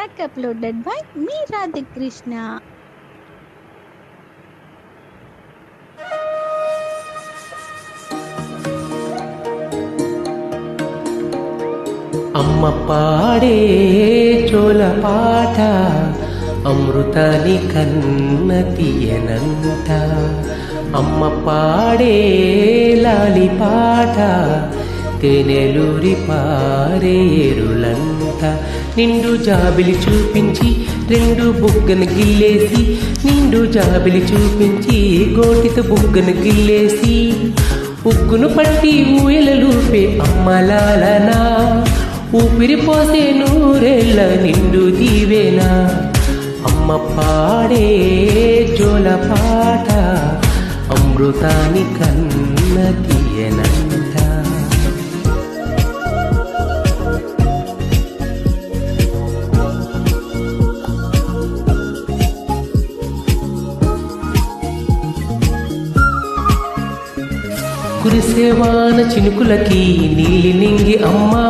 track uploaded by me Radhakrishna. అమ్మ పాడే చోల పాట అమృతాని కన్న తీయనంట. అమ్మ పాడే లాలి పాట తేనెలూరి పారేరులంట. నిండు జాబిలి చూపించి రెండు బుగ్గను గిల్లేసి, నిండు జాబిలి చూపించి గోటితో బుగ్గను గిల్లేసి, ఉగ్గును పట్టి ఊయలలూపే అమ్మలాలనా, ఊపిరి పోసే నూరేళ్ళ నిండు దీవేనా. అమ్మ పాడే జోల పాట అమృతాని కన్న తీయనంట. కురిసేవాన చినుకులకి నీలి నింగి అమ్మా,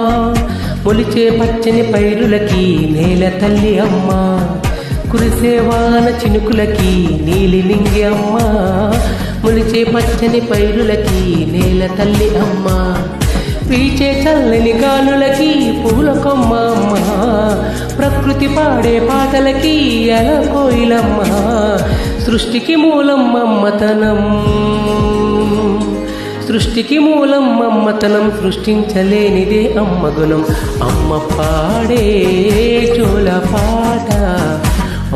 మొలిచే పచ్చని పైరులకి నేల తల్లి అమ్మా. కురిసేవాన చినుకులకి నీలి నింగి అమ్మా, మొలిచే పచ్చని పైరులకి నేల తల్లి అమ్మా. వీచే చల్లని గాలులకి పూల కొమ్మ అమ్మా, ప్రకృతి పాడే పాటలకి అల కోయిలమ్మ. సృష్టికి మూలం మమ్మతనం, సృష్టికి మూలం మమ్మతనం, సృష్టించలేనిదే అమ్మ గుణం. అమ్మ పాడే చోల పాట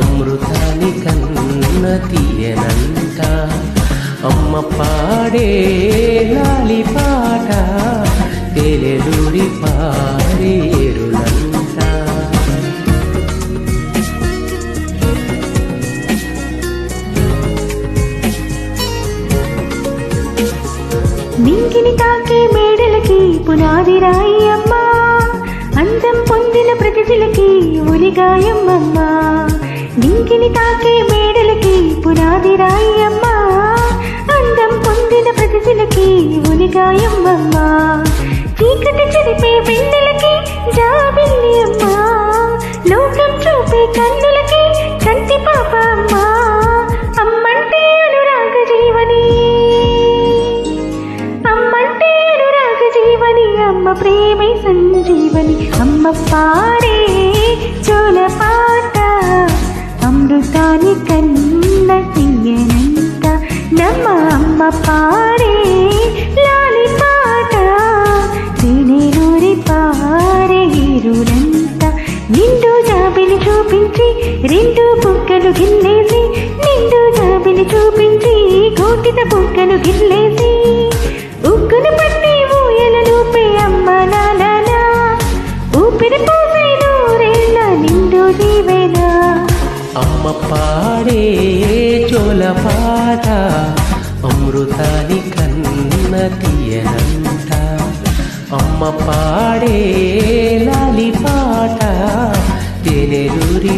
అమృతాని కన్న తీయనంట. అమ్మ పాడే లాలి పాట తేనెలూరి పారేరులంట. నింగిని తాకే మేడలకి పునాది రాయి అమ్మా, అందం పొందిన ప్రతిశలకి ఉలిగాయమ్మా. నింగిని తాకే మేడలకి పునాది రాయి అమ్మా, అందం పొందిన ప్రతిశలకి ఉలిగాయమ్మా. చీకటి చెరిపే వెన్నెలకి జాబిల్లి అమ్మా, లోకం చూపే కన్నులకి కంటి పాప అమ్మా. అమ్మంటే అనురాగ జీవని, అమ్మంటే అనురాగ జీవని, అమ్మ ప్రేమే సంజీవని. అమ్మ పాడే చోల పాట అమృతాని కన్న తీయనంట. నమ్మ అమ్మ పాడే లాలి పాట తేనెలూరి పారేరులంట. నిండు జాబిలి చూపించి రెండు బుగ్గలు గిల్లేసి, నిండు జాబిలి చూపించి గోటిత బుగ్గలు గిల్లేసి, ఉగ్గును పట్టి ఊయలలూపే అమ్మ నానా, ఊపిరి పోసే నూరేళ్ళ నిండు దీవేనా. అమ్మ పాడే చోల పాట అమృతాని కన్న తీయనంట. అమ్మ పాడే లాలి పాట తేనెలూరి